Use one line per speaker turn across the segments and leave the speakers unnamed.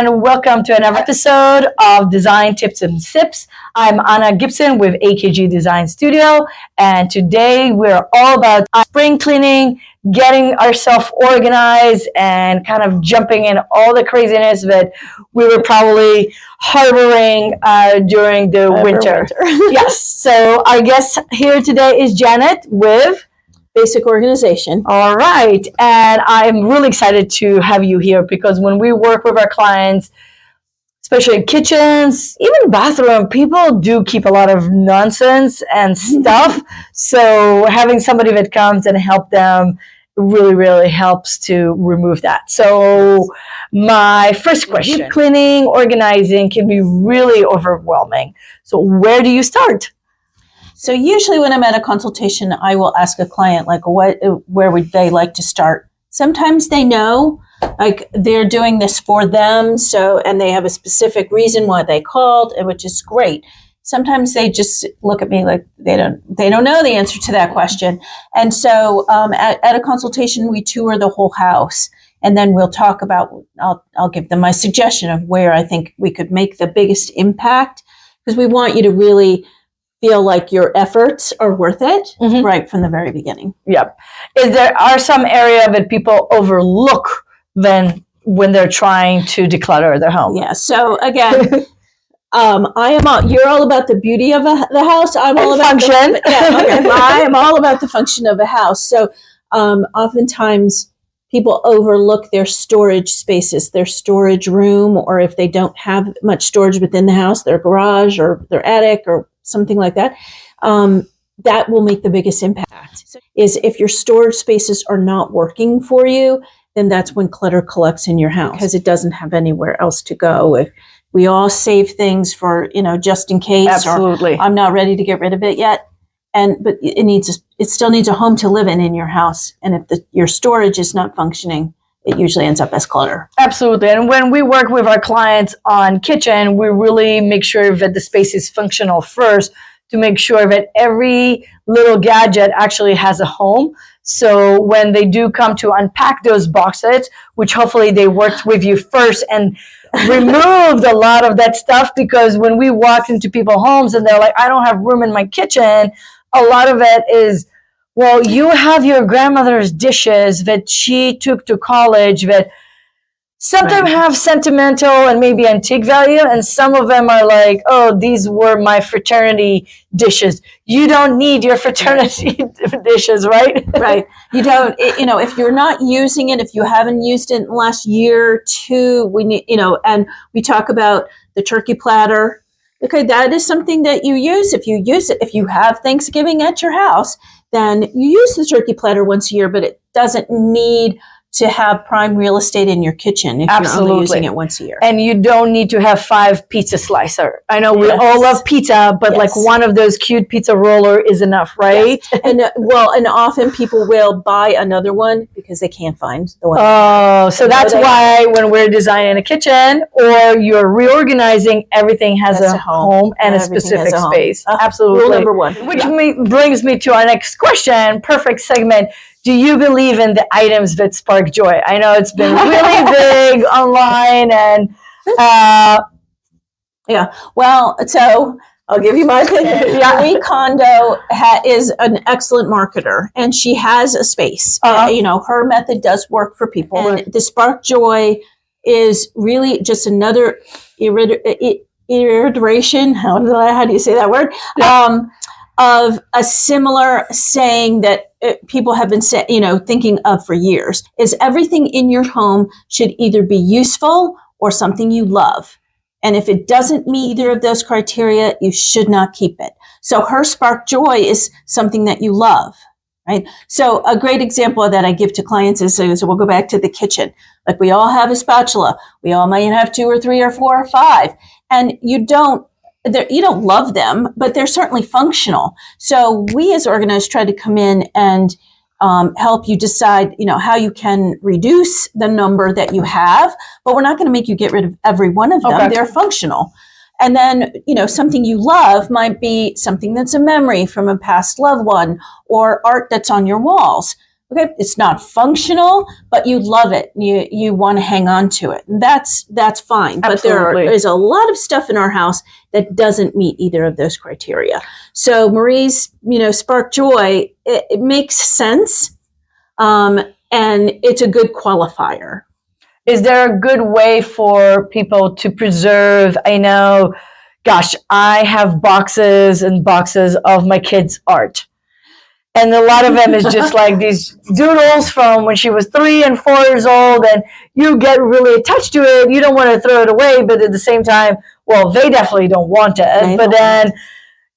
and welcome to another episode of Design Tips and Sips. I'm Anna Gibson with AKG Design Studio, and today we're all about spring cleaning, getting ourselves organized, and kind of jumping in all the craziness that we were probably harboring during the winter. Yes, so our guest here today is Janet with
Basic Organization.
All right. And I'm really excited to have you here because when we work with our clients, especially in kitchens, even bathroom, people do keep a lot of nonsense and stuff. So having somebody that comes and help them really, really helps to remove that. So my first question, deep cleaning, organizing can be really overwhelming. So where do you start?
So usually when I'm at a consultation, I will ask a client, like, where would they like to start? Sometimes they know, like, they're doing this for them, and they have a specific reason why they called, which is great. Sometimes they just look at me like they don't know the answer to that question. And so at a consultation, we tour the whole house, and then we'll talk about, I'll give them my suggestion of where I think we could make the biggest impact, because we want you to really feel like your efforts are worth it right from the very beginning.
Yep. Are some area that people overlook when they're trying to declutter their home?
Yeah. So again, you're all about the beauty of the house. I'm all about
function.
I am all about the function of a house. So oftentimes people overlook their storage spaces, their storage room, or if they don't have much storage within the house, their garage or their attic or something like that, that will make the biggest impact. Is if your storage spaces are not working for you, then that's when clutter collects in your house because it doesn't have anywhere else to go. If we all save things for, just in case,
absolutely,
or I'm not ready to get rid of it yet. But it still needs a home to live in your house. And if your storage is not functioning, it usually ends up as clutter.
Absolutely. And when we work with our clients on kitchen, we really make sure that the space is functional first to make sure that every little gadget actually has a home. So when they do come to unpack those boxes, which hopefully they worked with you first and removed a lot of that stuff, because when we walk into people's homes and they're like, I don't have room in my kitchen, a lot of it is, well, you have your grandmother's dishes that she took to college that sometimes have sentimental and maybe antique value, and some of them are like, oh, these were my fraternity dishes. You don't need your fraternity dishes, right?
Right. You don't, if you're not using it, if you haven't used it in the last year or two, we need, and we talk about the turkey platter. Okay, that is something that you use. If you use it, if you have Thanksgiving at your house, then you use the turkey platter once a year, but it doesn't need to have prime real estate in your kitchen if you're only using it once a year.
And you don't need to have 5 pizza slicer. I know we all love pizza, but like one of those cute pizza roller is enough, right?
Yes. And often people will buy another one because they can't find the one.
Oh, so that's why when we're designing a kitchen or you're reorganizing, everything has a home and a specific space. Absolutely.
Rule number 1.
Which brings me to our next question, perfect segment. Do you believe in the items that spark joy? I know it's been really big online and
yeah. Well, so I'll give you my opinion. Marie Kondo is an excellent marketer, and she has a space. Her method does work for people. And the spark joy is really just another iteration. How do you say that word? Of a similar saying that people have been thinking of for years, is everything in your home should either be useful or something you love. And if it doesn't meet either of those criteria, you should not keep it. So her spark joy is something that you love, right? So a great example of that I give to clients is we'll go back to the kitchen. Like, we all have a spatula. We all might have 2 or 3 or 4 or 5. And you don't love them, but they're certainly functional. So we as organizers try to come in and help you decide, how you can reduce the number that you have, but we're not going to make you get rid of every one of them. Okay. They're functional. And then, something you love might be something that's a memory from a past loved one or art that's on your walls. Okay, it's not functional, but you love it. You want to hang on to it. And that's fine. But there is a lot of stuff in our house that doesn't meet either of those criteria. So Marie's, spark joy, it makes sense. And it's a good qualifier.
Is there a good way for people to preserve? I know, gosh, I have boxes and boxes of my kids' art. And a lot of them is just like these doodles from when she was 3 and 4 years old, and you get really attached to it. You don't want to throw it away, but at the same time, well, they definitely don't want it. But then,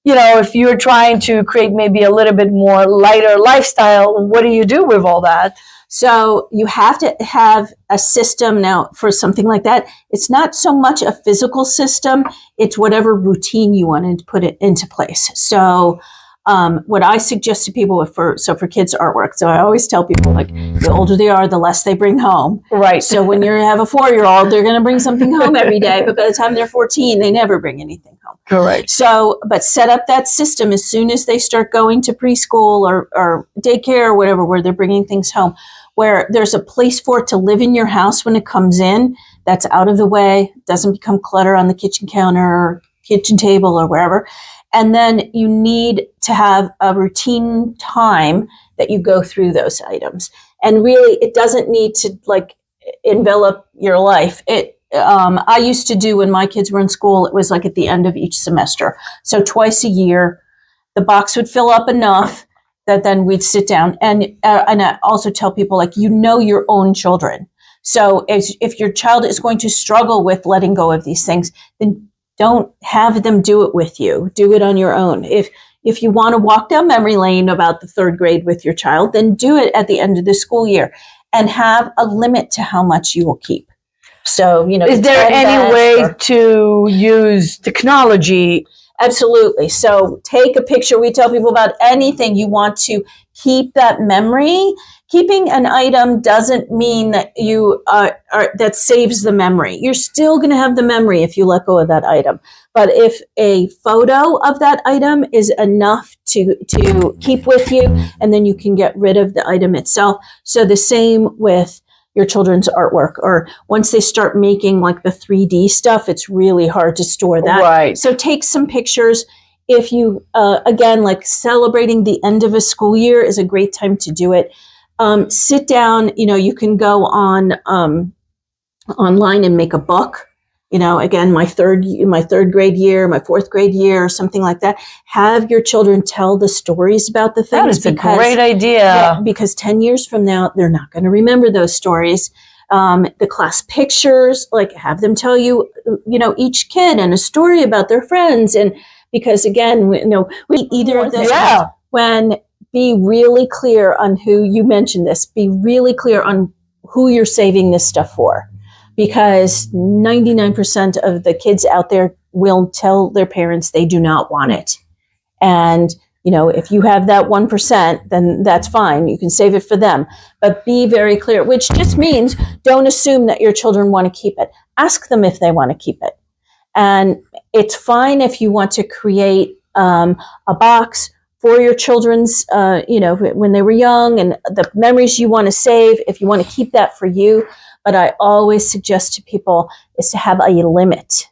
if you're trying to create maybe a little bit more lighter lifestyle, what do you do with all that?
So you have to have a system now for something like that. It's not so much a physical system. It's whatever routine you want to put it into place. So what I suggest to people for kids' artwork, so I always tell people, like, the older they are, the less they bring home.
Right.
So when you have a 4-year-old, they're going to bring something home every day, but by the time they're 14, they never bring anything home.
Correct.
So, but set up that system as soon as they start going to preschool or daycare or whatever, where they're bringing things home, where there's a place for it to live in your house when it comes in, that's out of the way, doesn't become clutter on the kitchen counter or kitchen table or wherever. And then you need to have a routine time that you go through those items. And really, it doesn't need to envelop your life. I used to do, when my kids were in school, it was like at the end of each semester. So twice a year, the box would fill up enough that then we'd sit down. And I also tell people, your own children. So if your child is going to struggle with letting go of these things, then don't have them do it with you. Do it on your own. If you want to walk down memory lane about the 3rd grade with your child, then do it at the end of the school year and have a limit to how much you will keep. So,
is there any way to use technology?
Absolutely. So take a picture. We tell people about anything you want to keep that memory. Keeping an item doesn't mean that you that saves the memory. You're still going to have the memory if you let go of that item. But if a photo of that item is enough to keep with you, and then you can get rid of the item itself. So the same with your children's artwork, or once they start making like the 3D stuff, it's really hard to store that.
Right.
So take some pictures. If you, again, like celebrating the end of a school year is a great time to do it. Sit down, you can go on online and make a book. Again, my third grade year, my 4th grade year, or something like that. Have your children tell the stories about the things.
That is a great idea.
Because 10 years from now, they're not going to remember those stories. The class pictures, have them tell you, each kid and a story about their friends. And because again, we either of those.
Yeah.
Be really clear on who, you mentioned this, be really clear on who you're saving this stuff for. Because 99% of the kids out there will tell their parents they do not want it. And, if you have that 1%, then that's fine. You can save it for them. But be very clear, which just means don't assume that your children want to keep it. Ask them if they want to keep it. And it's fine if you want to create a box for your children's, when they were young, and the memories you want to save, if you want to keep that for you. But I always suggest to people is to have a limit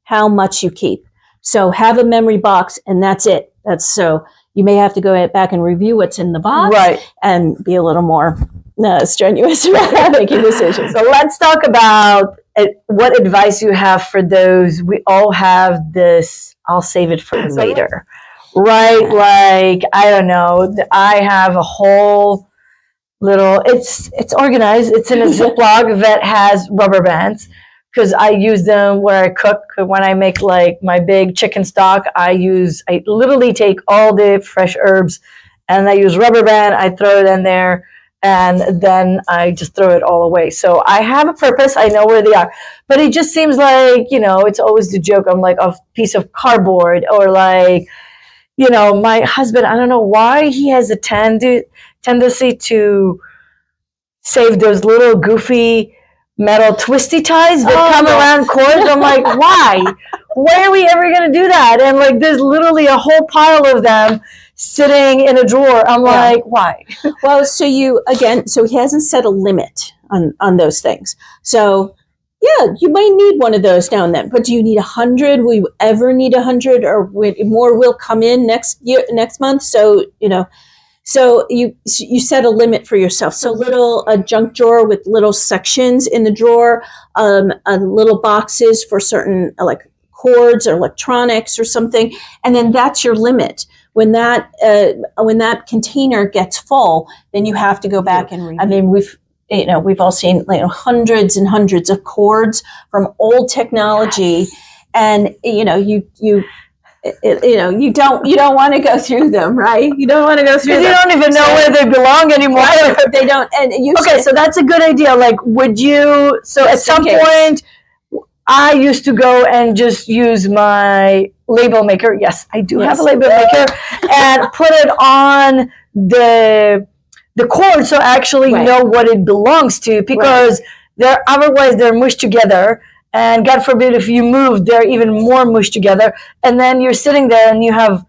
how much you keep. So have a memory box, and that's it. So you may have to go back and review what's in the box,
right,
and be a little more strenuous about making decisions.
So let's talk about what advice you have for those. We all have this, I'll save it for later. Right? I don't know. I have a whole little, it's organized. It's in a Ziploc that has rubber bands, because I use them where I cook. When I make my big chicken stock, I literally take all the fresh herbs and I use rubber band. I throw it in there, and then I just throw it all away. So I have a purpose. I know where they are. But it just seems like, it's always the joke. I'm like a piece of cardboard, or my husband, I don't know why he has a tendency to save those little goofy metal twisty ties that come around cords. I'm like, why? Why are we ever going to do that? And like, there's literally a whole pile of them sitting in a drawer. I'm like, why?
Well, so he hasn't set a limit on those things. So yeah, you might need one of those now and then, but do you need 100? Will you ever need 100, or more will come in next month? So, so you set a limit for yourself. So a junk drawer with little sections in the drawer, little boxes for certain like cords or electronics or something. And then that's your limit. When that container gets full, then you have to go back and read. I mean, we've all seen hundreds and hundreds of cords from old technology, and you don't want to go through them, right? You don't want to go through them.
You don't even know where they belong anymore.
Right? They don't. And
so that's a good idea. Like, would you? So at some point, I used to go and just use my label maker. Yes, I do have a label maker, and put it on the cord, so I actually know what it belongs to, because otherwise they're mushed together, and God forbid if you move, they're even more mushed together, and then you're sitting there and you have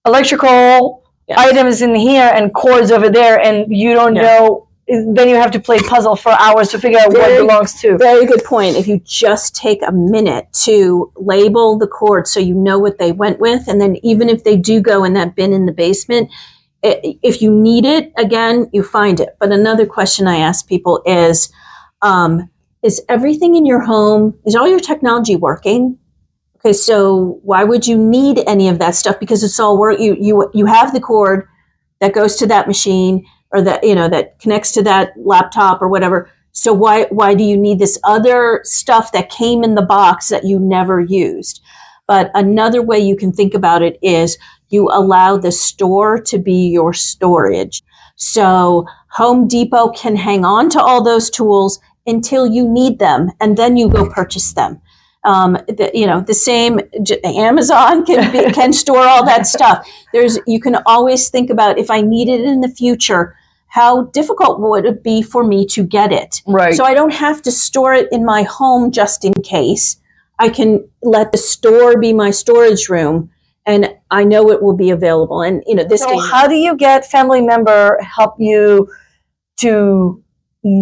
electrical items in here and cords over there, and you don't know. Then you have to play puzzle for hours to figure out what belongs to.
Very good point. If you just take a minute to label the cords so you know what they went with, and then even if they do go in that bin in the basement, if you need it, again, you find it. But another question I ask people is everything in your home, is all your technology working? Okay, so why would you need any of that stuff? Because it's all work. You have the cord that goes to that machine, or that that connects to that laptop or whatever. So why do you need this other stuff that came in the box that you never used? But another way you can think about it is you allow the store to be your storage. So Home Depot can hang on to all those tools until you need them, and then you go purchase them. The same, Amazon can store all that stuff. You can always think about, if I need it in the future, how difficult would it be for me to get it?
Right.
So I don't have to store it in my home just in case. I can let the store be my storage room, and I know it will be available. And
So how do you get family member help you to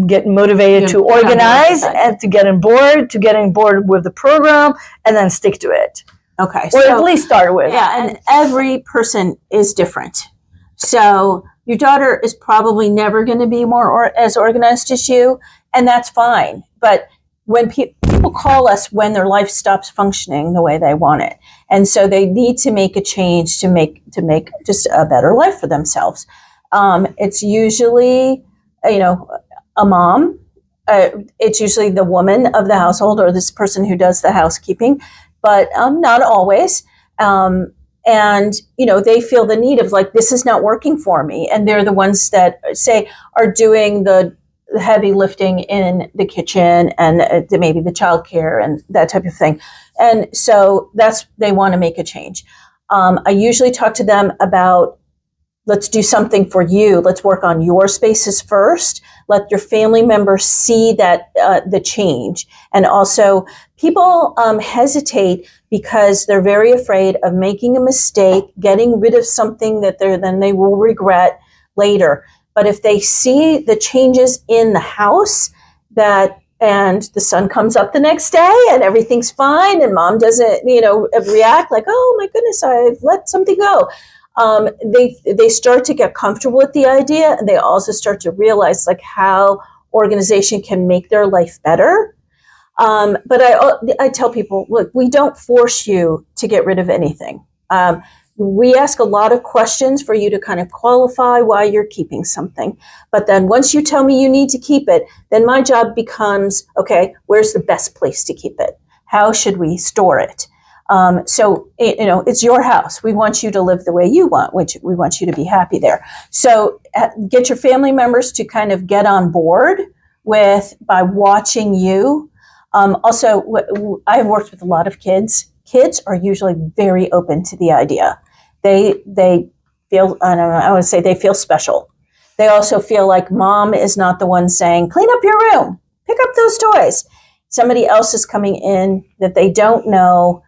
get motivated to organize and to get on board with the program, and then stick to it?
Okay,
or at least start with.
Yeah, and every person is different. So your daughter is probably never going to be as organized as you, and that's fine. But when people call us when their life stops functioning the way they want it, and so they need to make a change to make just a better life for themselves. It's usually, a mom. It's usually the woman of the household, or this person who does the housekeeping, but not always. And they feel the need of, like, this is not working for me, and they're the ones that are doing the heavy lifting in the kitchen and maybe the childcare and that type of thing. And so they want to make a change. I usually talk to them about, let's do something for you. Let's work on your spaces first. Let your family members see that the change. And also, people hesitate because they're very afraid of making a mistake, getting rid of something that they will regret later. But if they see the changes in the house, and the sun comes up the next day and everything's fine, and mom doesn't, react like, oh my goodness, I've let something go. They start to get comfortable with the idea, and they also start to realize, like, how organization can make their life better. But I tell people, look, we don't force you to get rid of anything. We ask a lot of questions for you to kind of qualify why you're keeping something. But then once you tell me you need to keep it, then my job becomes, okay, where's the best place to keep it? How should we store it? So it's your house. We want you to live the way you want, which we want you to be happy there. So get your family members to kind of get on board by watching you. Also, I've worked with a lot of kids. Kids are usually very open to the idea. They feel, I don't know, I would say they feel special. They also feel like mom is not the one saying, clean up your room, pick up those toys. Somebody else is coming in that they don't know.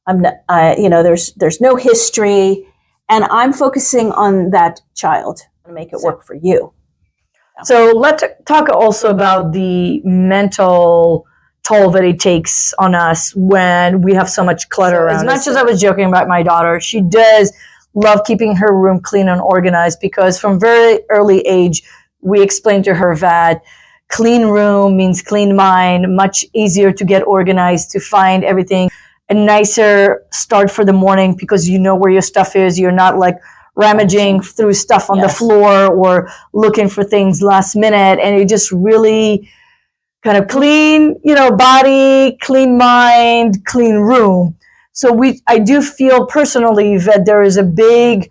There's no history, and I'm focusing on that child to make it work for you.
So let's talk also about the mental toll that it takes on us when we have so much clutter around. As much as I was joking about my daughter, she does love keeping her room clean and organized, because from very early age, we explained to her that clean room means clean mind, much easier to get organized, to find everything, a nicer start for the morning because you know where your stuff is. You're not like rummaging through stuff on the floor or looking for things last minute. And it just really kind of clean, body, clean mind, clean room. So I do feel personally that there is a big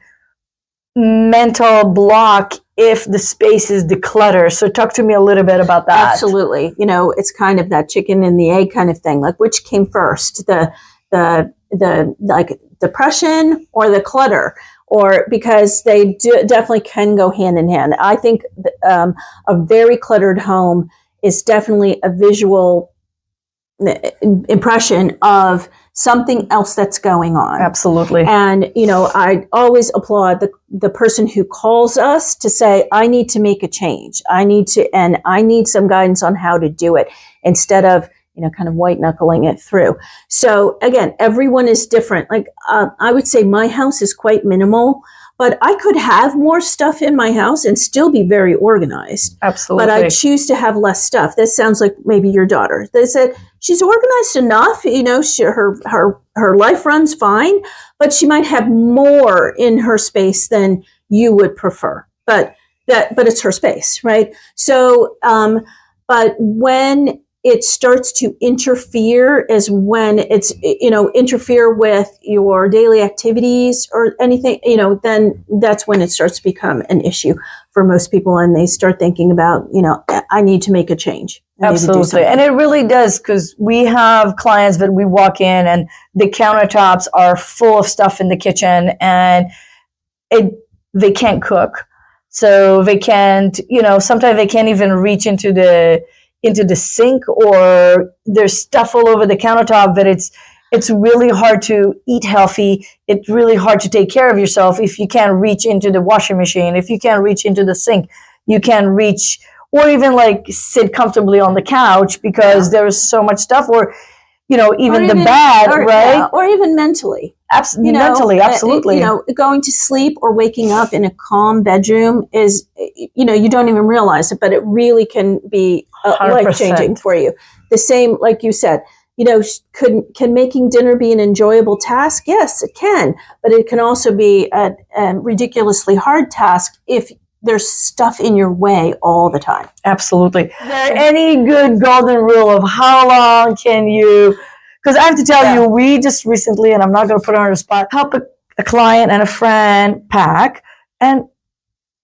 mental block if the space is decluttered. So talk to me a little bit about that.
Absolutely. It's kind of that chicken and the egg kind of thing. Like, which came first, the like depression or the clutter? Or because they definitely can go hand in hand. I think a very cluttered home is definitely a visual impression of something else that's going on.
Absolutely.
And, I always applaud the person who calls us to say, I need to make a change. I need some guidance on how to do it, instead of, kind of white knuckling it through. So again, everyone is different. Like, I would say my house is quite minimal, but I could have more stuff in my house and still be very organized.
Absolutely.
But I choose to have less stuff. This sounds like maybe your daughter. They said she's organized enough, her life runs fine, but she might have more in her space than you would prefer. But it's her space, right? So, but when it starts to interfere is when it's, interfere with your daily activities or anything, then that's when it starts to become an issue for most people. And they start thinking about, I need to make a change.
Absolutely. And it really does, because we have clients that we walk in and the countertops are full of stuff in the kitchen, and they can't cook. So they can't, sometimes they can't even reach into the sink, or there's stuff all over the countertop that it's really hard to eat healthy. It's really hard to take care of yourself if you can't reach into the washing machine, if you can't reach into the sink, you can't reach, or even like sit comfortably on the couch because there's so much stuff, or, even the bed, right?
Yeah, or even mentally.
Mentally, absolutely.
Going to sleep or waking up in a calm bedroom is, you don't even realize it, but it really can be life-changing for you. The same, like you said, can making dinner be an enjoyable task? Yes, it can, but it can also be a ridiculously hard task if there's stuff in your way all the time.
Absolutely. Is there any good golden rule of how long can you, because I have to tell you, we just recently, and I'm not going to put her on the spot, help a client and a friend pack. And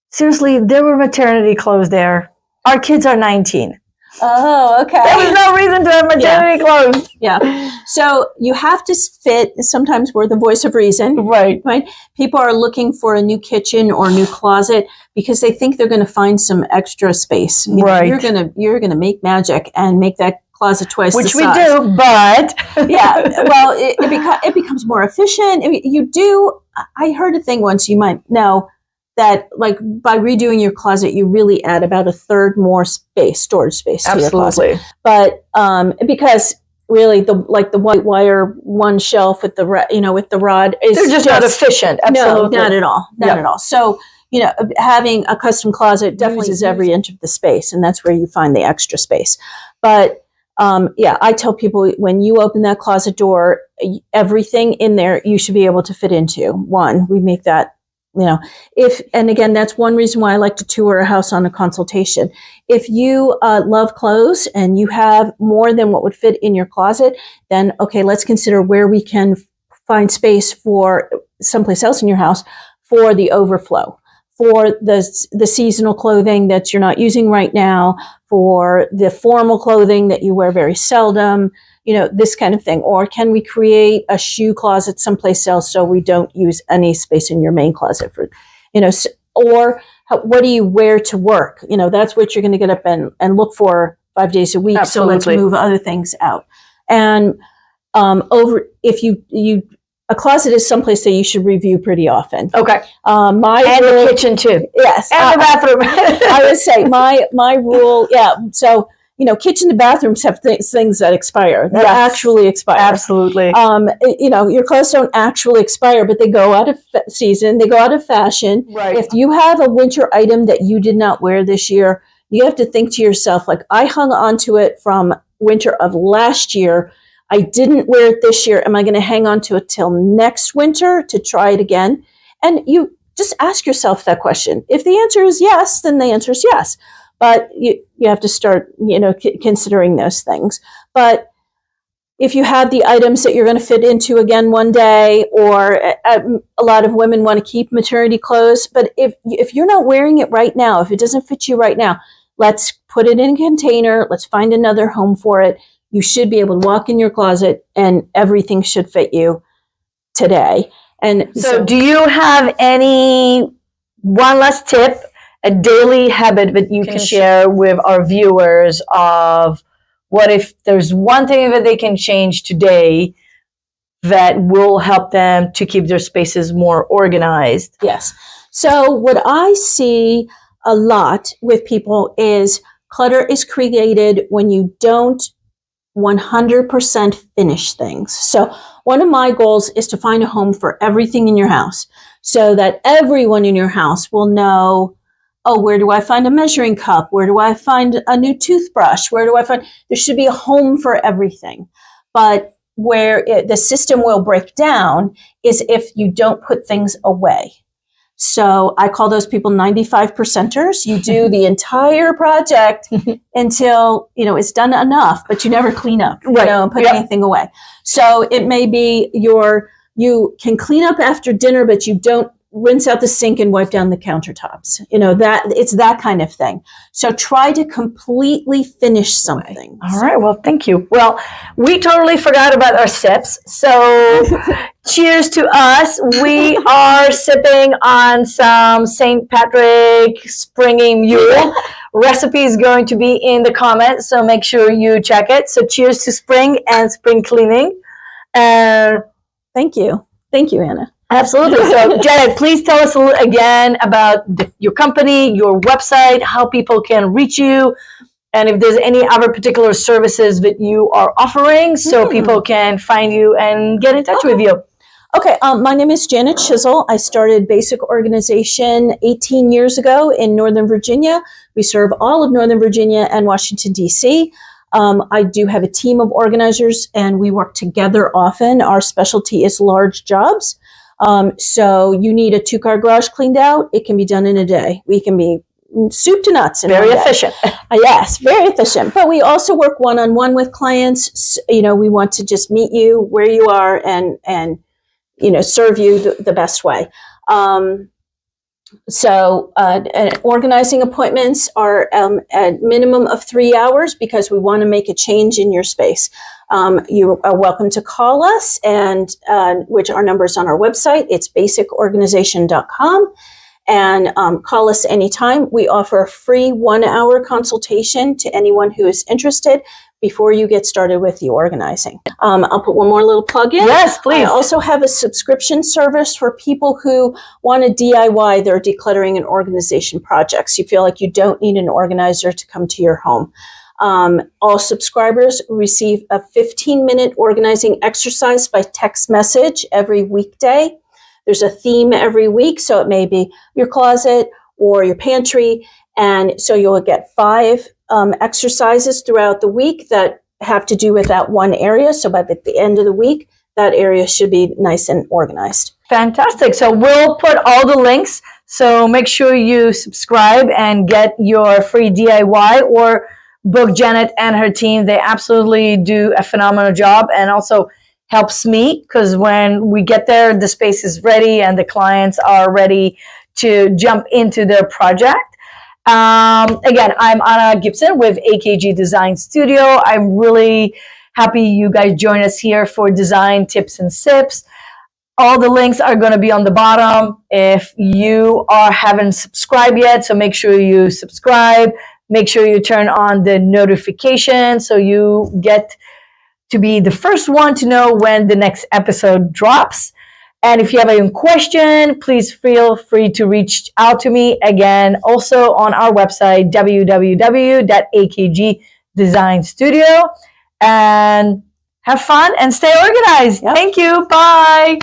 seriously, there were maternity clothes there. Our kids are 19.
Oh, okay.
There was no reason to have maternity clothes.
Yeah. So you have to fit. Sometimes we're the voice of reason.
Right.
People are looking for a new kitchen or new closet because they think they're going to find some extra space.
Right.
You're gonna make magic and make that closet twice the size.
Which we do, but
well, it becomes more efficient. I mean, you do. I heard a thing once. You might know that, like, by redoing your closet, you really add about a third more storage space to your closet. But because really, the white wire one shelf with the rod is
they're just not efficient. Absolutely,
no, not at all, not at all. So having a custom closet definitely uses every inch of the space, and that's where you find the extra space. But I tell people, when you open that closet door, everything in there you should be able to fit into. We make that. And again, that's one reason why I like to tour a house on a consultation. If you love clothes and you have more than what would fit in your closet, then okay, let's consider where we can find space for someplace else in your house for the overflow, for the seasonal clothing that you're not using right now, for the formal clothing that you wear very seldom, this kind of thing. Or can we create a shoe closet someplace else so we don't use any space in your main closet for, or what do you wear to work? That's what you're going to get up and look for 5 days a week.
Absolutely.
So let's move other things out. And a closet is someplace that you should review pretty often.
Okay.
And
the kitchen too.
Yes.
And the bathroom.
I would say my rule, yeah. So, kitchen and bathrooms have things that expire, that actually expire.
Absolutely.
Your clothes don't actually expire, but they go out of season, they go out of fashion.
Right.
If you have a winter item that you did not wear this year, you have to think to yourself, like, I hung on to it from winter of last year. I didn't wear it this year. Am I going to hang on to it till next winter to try it again? And you just ask yourself that question. If the answer is yes, then the answer is yes. But you have to start, considering those things. But if you have the items that you're going to fit into again one day, or a lot of women want to keep maternity clothes, but if you're not wearing it right now, if it doesn't fit you right now, let's put it in a container. Let's find another home for it. You should be able to walk in your closet and everything should fit you today. And
so do you have one last tip, a daily habit that you can share with our viewers of what if there's one thing that they can change today that will help them to keep their spaces more organized?
Yes. So what I see a lot with people is clutter is created when you don't 100% finish things. So one of my goals is to find a home for everything in your house so that everyone in your house will know, oh, where do I find a measuring cup? Where do I find a new toothbrush? There should be a home for everything. But where the system will break down is if you don't put things away. So I call those people 95%ers. You do the entire project until, it's done enough, but you never clean up, and put anything away. So it may be you can clean up after dinner, but you don't rinse out the sink and wipe down the countertops. That it's that kind of thing. So try to completely finish something.
All right. Well, thank you. Well, we totally forgot about our sips. So cheers to us. We are sipping on some St. Patrick Springing Mule. Recipe is going to be in the comments, so make sure you check it. So cheers to spring and spring cleaning.
Thank you. Thank you, Anna.
Absolutely. So, Janet, please tell us again about your company, your website, how people can reach you, and if there's any other particular services that you are offering so people can find you and get in touch with you.
Okay. My name is Janet Chisel. I started Basic Organization 18 years ago in Northern Virginia. We serve all of Northern Virginia and Washington, D.C. I do have a team of organizers, and we work together often. Our specialty is large jobs. So you need a 2-car garage cleaned out. It can be done in a day. We can be soup to nuts.
Very efficient.
Yes, very efficient. But we also work one-on-one with clients. We want to just meet you where you are and serve you the best way. So organizing appointments are at minimum of 3 hours because we want to make a change in your space. You are welcome to call us, and which our number is on our website. It's basicorganization.com, and call us anytime. We offer a free 1-hour consultation to anyone who is interested before you get started with the organizing. I'll put one more little plug in.
Yes, please.
I also have a subscription service for people who want to DIY their decluttering and organization projects. You feel like you don't need an organizer to come to your home. All subscribers receive a 15-minute organizing exercise by text message every weekday. There's a theme every week, so it may be your closet or your pantry. And so you'll get 5 exercises throughout the week that have to do with that one area. So by the end of the week, that area should be nice and organized.
Fantastic. So we'll put all the links. So make sure you subscribe and get your free DIY or book Janet and her team. They absolutely do a phenomenal job, and also helps me because when we get there, the space is ready and the clients are ready to jump into their project. Again, I'm Anna Gibson with AKG Design Studio. I'm really happy you guys join us here for Design Tips and Sips. All the links are going to be on the bottom if you haven't subscribed yet. So make sure you subscribe, Make sure you turn on the notification so you get to be the first one to know when the next episode drops. And if you have a question, please feel free to reach out to me. Again, also on our website, www.akgdesignstudio. And have fun and stay organized. Yep. Thank you. Bye.